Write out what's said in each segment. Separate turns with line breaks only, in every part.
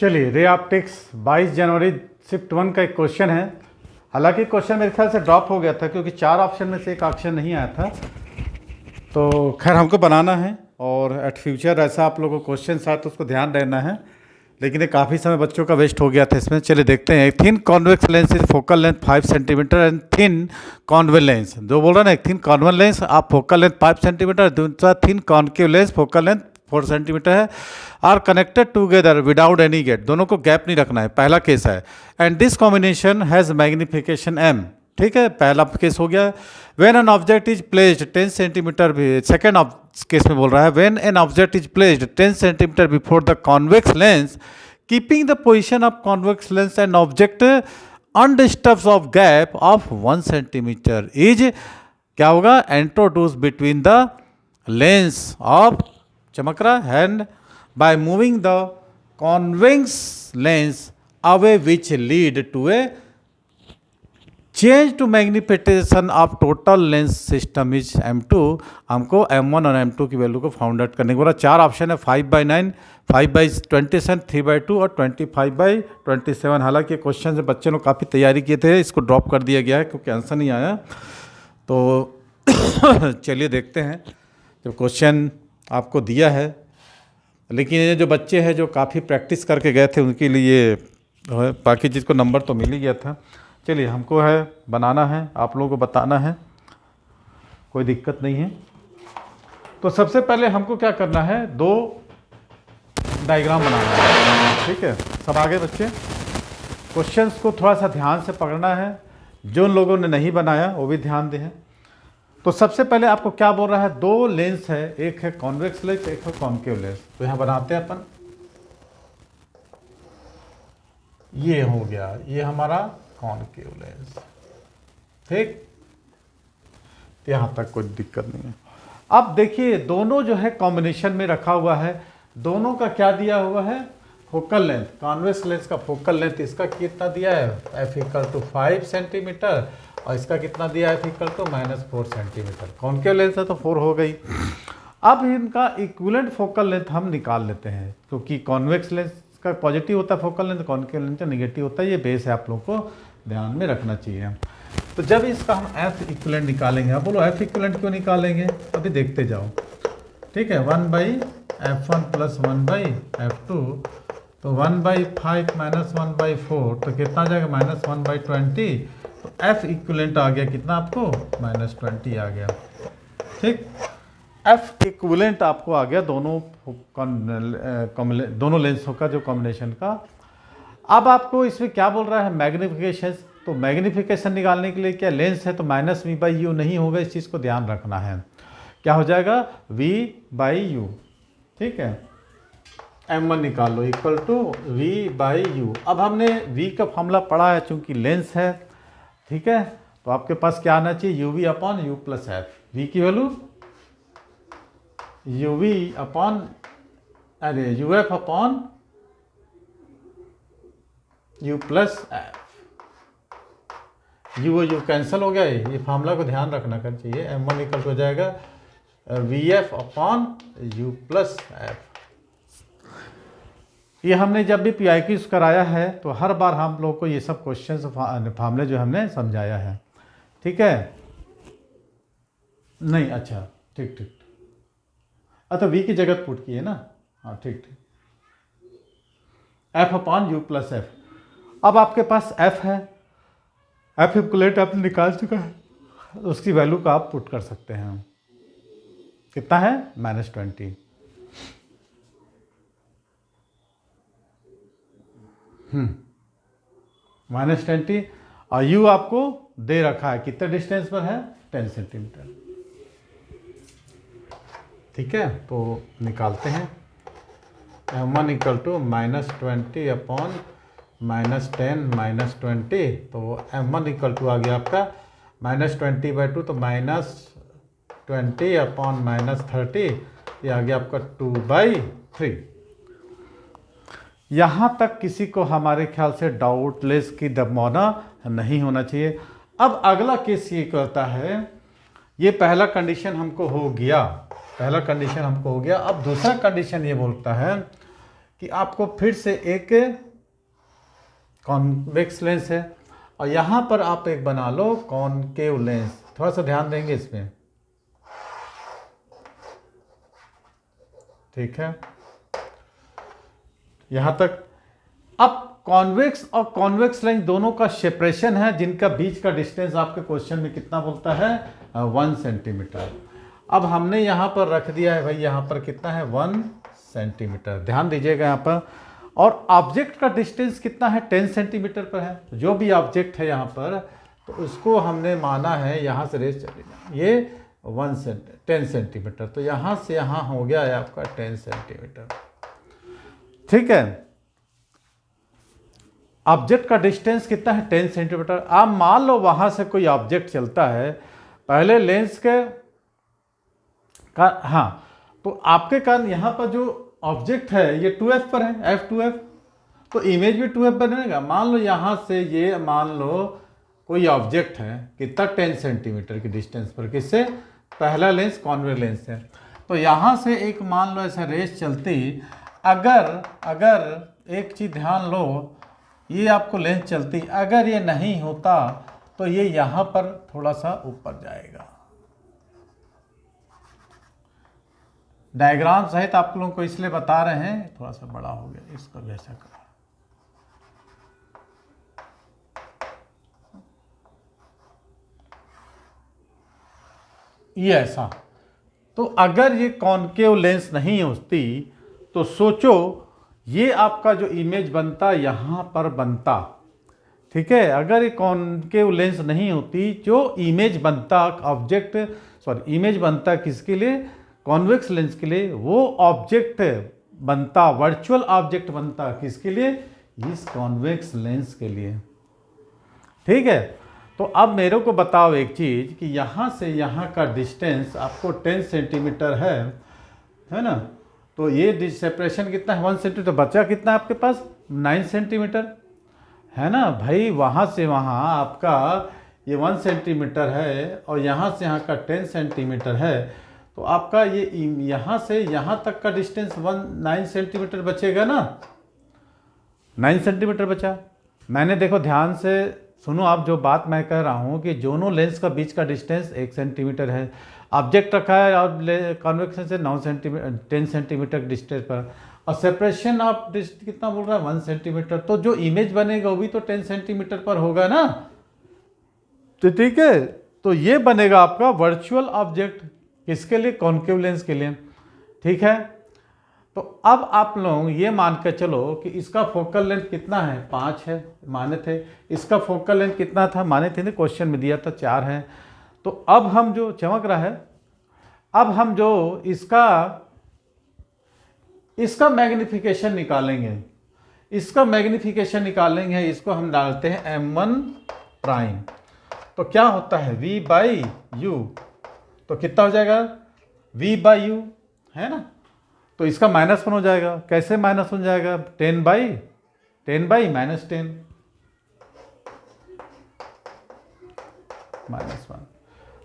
चलिए, ray optics 22 जनवरी shift 1 का एक क्वेश्चन है। हालांकि क्वेश्चन मेरे ख्याल से ड्रॉप हो गया था क्योंकि 4 ऑप्शन में से एक ऑप्शन नहीं आया था। तो खैर हमको बनाना है और एट फ्यूचर ऐसा आप लोगों को क्वेश्चन आए तो उसको ध्यान देना है। लेकिन ये काफ़ी समय बच्चों का वेस्ट हो गया था इसमें। चलिए देखते हैं। Thin convex lens is focal length 5 centimetre and thin convex lens, जो बोल रहा है ना, एक थिन कॉन्वेक्स लेंस आप फोकल लेंथ 5 सेंटीमीटर, दूसरा thin concave lens focal length 4 centimetre है, are connected together without any gap. दोनों को गैप नहीं रखना है, पहला केस है। And this combination has magnification m, ठीक है, पहला केस हो गया। When an object is placed 10 centimetre भी, सेकेंड केस में बोल रहा है when an object is placed 10 centimetre before the convex lens keeping the position of convex lens and object undisturbed of gap of 1 centimetre is क्या होगा, introduce between the lens of, चमक रहा है, and by moving the convex lens away which lead to a change to magnification of total lens system is m2। हमको m1 और m2 की value को found out करने को बोला। 4 ऑप्शन है, 5/9, 5/27, 3/2 और 25/27। हालांकि क्वेश्चन से बच्चे ने काफ़ी तैयारी किए थे, इसको ड्रॉप कर दिया गया है क्योंकि आंसर नहीं आया। तो चलिए देखते हैं। जो क्वेश्चन आपको दिया है, लेकिन ये जो बच्चे हैं जो काफ़ी प्रैक्टिस करके गए थे उनके लिए बाकी चीज़ को नंबर तो मिल ही गया था। चलिए, हमको है बनाना है, आप लोगों को बताना है, कोई दिक्कत नहीं है। तो सबसे पहले हमको क्या करना है, 2 डायग्राम बनाना है, ठीक है। सब आगे बच्चे क्वेश्चंस को थोड़ा सा ध्यान से पकड़ना है, जो लोगों ने नहीं बनाया वो भी ध्यान दें। तो सबसे पहले आपको क्या बोल रहा है, 2 लेंस है, एक है कॉन्वेक्स लेंस, एक है कॉन्केव लेंस। तो यहाँ बनाते हैं अपन, ये हो गया, ये हमारा कॉन्केव लेंस, ठीक, यहाँ तक कोई दिक्कत नहीं है। अब देखिए, दोनों जो है कॉम्बिनेशन में रखा हुआ है, दोनों का क्या दिया हुआ है, फोकल लेंथ। कॉन्वेक्स लेंस का फोकल लेंथ इसका कितना दिया है, f = 5 सेंटीमीटर, और इसका कितना दिया है, f = -4 सेंटीमीटर। कॉन्केव लेंस है तो 4 हो गई। अब इनका इक्विवेलेंट फोकल लेंथ हम निकाल लेते हैं, क्योंकि कॉन्वेक्स लेंस का पॉजिटिव होता है फोकल लेंथ, कॉन्केव लेंस का निगेटिव होता है। ये बेस है, आप लोगों को ध्यान में रखना चाहिए। तो जब इसका हम f इक्विवेलेंट निकालेंगे, आप बोलो f इक्विवेलेंट क्यों निकालेंगे, अभी देखते जाओ, ठीक है। 1/f1 + 1/f2, तो 1/5 - 1/4, तो कितना आ जाएगा, -1/20। तो f इक्विवेलेंट आ गया कितना आपको, -20 आ गया, ठीक। f इक्विवेलेंट आपको आ गया दोनों लेंसों का जो कॉम्बिनेशन का। अब आपको इसमें क्या बोल रहा है, मैग्निफिकेशन। तो मैग्निफिकेशन निकालने के लिए क्या, लेंस है तो -v/u नहीं होगा, इस चीज़ को ध्यान रखना है। क्या हो जाएगा, v/u, ठीक है। m1 निकाल लो = v/u। अब हमने v का फॉर्मूला पढ़ा है, चूंकि लेंस है, ठीक है, तो आपके पास क्या आना चाहिए, uv/u + f। v की value uf/u + f। u cancel हो गया, ये फार्मूला को ध्यान रखना कर चाहिए। m1 = हो जाएगा vf/u + f। ये हमने जब भी PIQs कराया है तो हर बार हम लोग को ये सब क्वेश्चन फार्मूले जो हमने समझाया है, ठीक है। नहीं, अच्छा, ठीक ठीक, अच्छा v की जगह पुट किए ना, हाँ ठीक ठीक, f/u + f। अब आपके पास f है, f इक्विवेलेंट आपने निकाल चुका है, उसकी वैल्यू का आप पुट कर सकते हैं। कितना है, -20। -20, और u आपको दे रखा है कितने डिस्टेंस पर है, 10 सेंटीमीटर, ठीक है। तो निकालते हैं, m1 = -20/-10 - 20, तो m1 = आ गया आपका -20/2, तो -20/-30, ये आ गया आपका 2/3। यहाँ तक किसी को हमारे ख्याल से डाउटलेस की दबाना नहीं होना चाहिए। अब अगला केस ये करता है, ये पहला कंडीशन हमको हो गया, अब दूसरा कंडीशन ये बोलता है कि आपको फिर से एक कॉन्वेक्स लेंस है और यहाँ पर आप एक बना लो कॉनकेव लेंस। थोड़ा सा ध्यान देंगे इसमें, ठीक है, यहाँ तक। अब कॉन्वेक्स और कॉन्वेक्स लेंस दोनों का सेपरेशन है, जिनका बीच का डिस्टेंस आपके क्वेश्चन में कितना बोलता है, 1 सेंटीमीटर। अब हमने यहाँ पर रख दिया है भाई, यहाँ पर कितना है, 1 सेंटीमीटर। ध्यान दीजिएगा यहाँ पर। और ऑब्जेक्ट का डिस्टेंस कितना है, 10 सेंटीमीटर पर है। जो भी ऑब्जेक्ट है यहाँ पर, तो उसको हमने माना है यहाँ से रेस चलेगा ये 10 सेंटीमीटर। तो यहाँ से यहाँ हो गया है आपका 10 सेंटीमीटर, ठीक है। ऑब्जेक्ट का डिस्टेंस कितना है, 10 सेंटीमीटर। आप मान लो वहाँ से कोई ऑब्जेक्ट चलता है, पहले लेंस के हाँ, तो आपके कारण यहाँ पर जो ऑब्जेक्ट है ये 2f पर है, f2f, तो इमेज भी 2f बनेगा। मान लो यहाँ से ये, मान लो कोई ऑब्जेक्ट है कितना, 10 सेंटीमीटर की डिस्टेंस पर, किससे, पहला लेंस कॉन्वेक्स लेंस है। तो यहाँ से एक मान लो ऐसा रेस चलती, अगर एक चीज़ ध्यान लो, ये आपको लेंस चलती, अगर ये नहीं होता तो ये यहाँ पर थोड़ा सा ऊपर जाएगा। डायग्राम सहित आप लोगों को इसलिए बता रहे हैं, थोड़ा सा बड़ा हो गया, इसको वैसा करो। ये ऐसा। तो अगर ये कॉनकेव लेंस नहीं होती तो सोचो ये आपका जो इमेज बनता यहाँ पर बनता, ठीक है। अगर ये कॉनकेव लेंस नहीं होती, जो इमेज बनता इमेज बनता किसके लिए, कॉन्वेक्स लेंस के लिए, वो ऑब्जेक्ट बनता, वर्चुअल ऑब्जेक्ट बनता किसके लिए, इस कॉन्वेक्स लेंस के लिए, ठीक है। तो अब मेरे को बताओ एक चीज़ कि यहाँ से यहाँ का डिस्टेंस आपको 10 सेंटीमीटर है ना। तो ये सेपरेशन कितना है, 1 सेंटीमीटर। बचा कितना आपके पास, 9 सेंटीमीटर, है ना भाई। वहाँ से वहाँ आपका ये 1 सेंटीमीटर है और यहाँ से यहाँ का 10 सेंटीमीटर है। तो आपका ये यहाँ से यहाँ तक का डिस्टेंस 9 सेंटीमीटर बचेगा ना, 9 सेंटीमीटर बचा। मैंने देखो ध्यान से सुनो, आप जो बात मैं कह रहा हूँ कि दोनों लेंस का बीच का डिस्टेंस 1 सेंटीमीटर है। ऑब्जेक्ट रखा है और कॉन्वेक्स से 10 सेंटीमीटर डिस्टेंस पर, और सेपरेशन ऑफ कितना बोल रहा है, 1 सेंटीमीटर। तो जो इमेज बनेगा वो भी तो 10 सेंटीमीटर पर होगा ना, तो ठीक है। तो ये बनेगा आपका वर्चुअल ऑब्जेक्ट, किसके लिए, कॉनकेव लेंस के लिए, ठीक है। तो अब आप लोग ये मान कर चलो कि इसका फोकल लेंथ कितना है, 5 है, माने थे। इसका फोकल लेंथ कितना था, माने थे ना, क्वेश्चन में दिया था 4 है। तो अब हम जो चमक रहा है, अब हम जो इसका मैग्निफिकेशन निकालेंगे, इसको हम डालते हैं m1 प्राइम। तो क्या होता है, v/u, तो कितना हो जाएगा, v/u, है ना। तो इसका -1 हो जाएगा। कैसे माइनस हो जाएगा, 10 बाई -10 -1।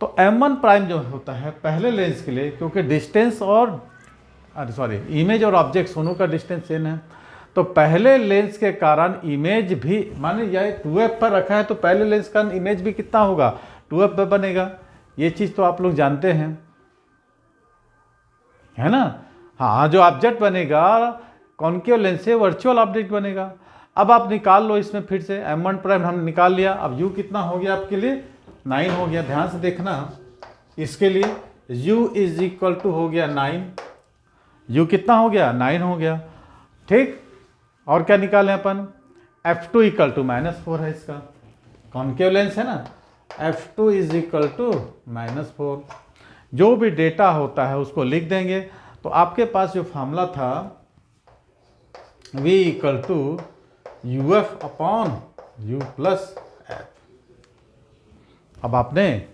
तो m1 प्राइम जो होता है पहले लेंस के लिए, क्योंकि डिस्टेंस और इमेज और ऑब्जेक्ट दोनों का डिस्टेंस सेम है, तो पहले लेंस के कारण इमेज भी, माने यह 2f पर रखा है तो पहले लेंस का इमेज भी कितना होगा, 2f पर बनेगा। ये चीज़ तो आप लोग जानते हैं, है ना। हाँ, जो ऑब्जेक्ट बनेगा कॉनकेव लेंस से वर्चुअल ऑब्जेक्ट बनेगा। अब आप निकाल लो इसमें फिर से, m1 प्राइम हम निकाल लिया। अब u कितना हो गया आपके लिए, 9 हो गया। ध्यान से देखना, इसके लिए u = हो गया 9, u कितना हो गया, 9 हो गया, ठीक। और क्या निकालें अपन, f2 = -4 है, इसका कॉनकेव लेंस है ना, f2 = -4। जो भी डेटा होता है उसको लिख देंगे। तो आपके पास जो फार्मूला था v = uf/u + f। अब आपने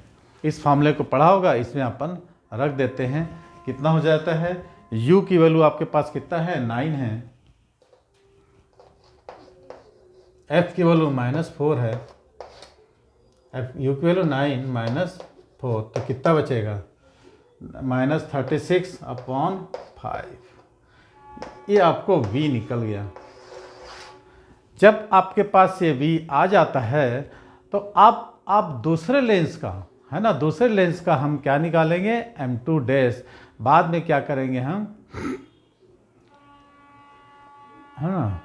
इस फार्मूले को पढ़ा होगा, इसमें अपन रख देते हैं। कितना हो जाता है, u की वैल्यू आपके पास कितना है, 9 है, f की वैल्यू -4 है, u की वैल्यू 9 - 4, तो कितना बचेगा, -36/5। ये आपको V निकल गया। जब आपके पास ये V आ जाता है तो आप दूसरे लेंस का, है ना, दूसरे लेंस का हम क्या निकालेंगे, M2 डैश। बाद में क्या करेंगे हम, है ना,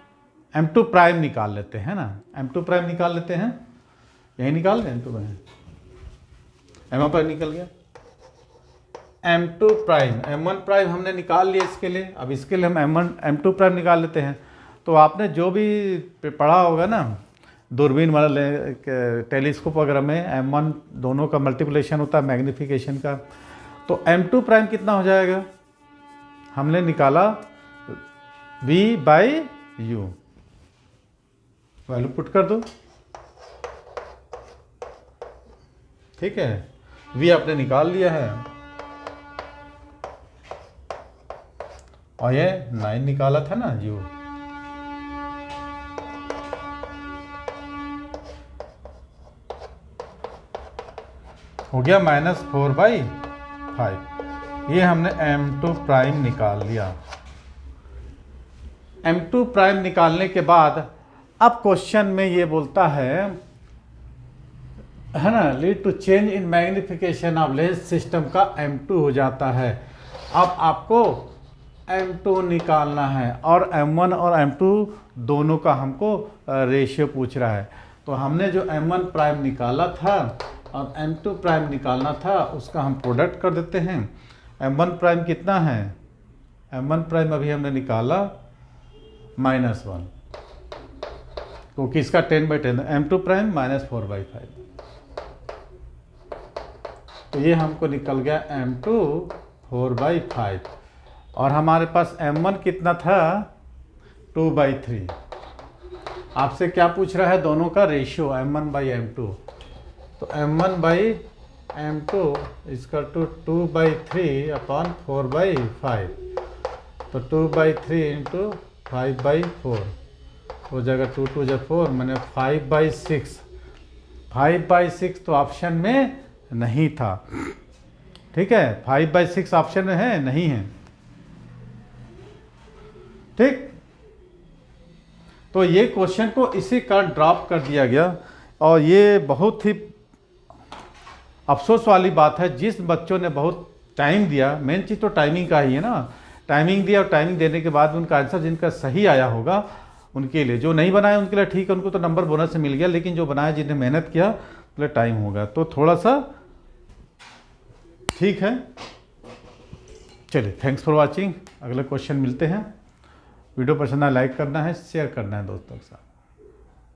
M2 प्राइम निकाल लेते हैं ना, M2 प्राइम निकाल लेते हैं, यही निकाल लें M2 प्राइम, M1 प्राइम निकल गया, M2 प्राइम, M1 प्राइम हमने निकाल लिया इसके लिए। अब इसके लिए हम M2 प्राइम निकाल लेते हैं। तो आपने जो भी पढ़ा होगा ना दूरबीन वाला टेलीस्कोप वगैरह में, M1 दोनों का मल्टीप्लिकेशन होता है मैग्नीफिकेशन का। तो M2 प्राइम कितना हो जाएगा, हमने निकाला V/U, वैल्यू पुट कर दो, ठीक है। V आपने निकाल लिया है और ये 9 निकाला था ना U, हो गया -4/5। ये हमने M2 प्राइम निकाल लिया। M2 प्राइम निकालने के बाद अब क्वेश्चन में ये बोलता है ना, lead to change in magnification of lens system का M2 हो जाता है। अब आपको M2 निकालना है और M1 और M2 दोनों का हमको रेशियो पूछ रहा है। तो हमने जो M1 प्राइम निकाला था और M2 प्राइम निकालना था उसका हम प्रोडक्ट कर देते हैं। M1 प्राइम कितना है, M1 प्राइम अभी हमने निकाला -1, क्योंकि इसका 10/10, M2 प्राइम -4/5। तो ये हमको निकल गया M2 4/5 और हमारे पास M1 कितना था 2/3। आपसे क्या पूछ रहा है, दोनों का रेशियो M1/M2। तो M1/M2 इसका 2/3/4/5। तो 2/3 × 5/4 हो जाएगा, 2 2 × 4 मैंने 5/6। 5/6 तो ऑप्शन में नहीं था, ठीक है, 5/6 ऑप्शन में है नहीं है, ठीक। तो ये क्वेश्चन को इसी कारण ड्रॉप कर दिया गया। और ये बहुत ही अफसोस वाली बात है, जिस बच्चों ने बहुत टाइम दिया, मेन चीज़ तो टाइमिंग का ही है ना, टाइमिंग दिया और टाइमिंग देने के बाद उनका आंसर जिनका सही आया होगा उनके लिए, जो नहीं बनाया उनके लिए ठीक है, उनको तो नंबर बोनस से मिल गया, लेकिन जो बनाया जिन्हें मेहनत किया उनके लिए टाइम होगा, तो थोड़ा सा ठीक है। चलिए, थैंक्स फॉर वॉचिंग। अगले क्वेश्चन मिलते हैं। वीडियो पसंद आए लाइक करना है, शेयर करना है दोस्तों के साथ।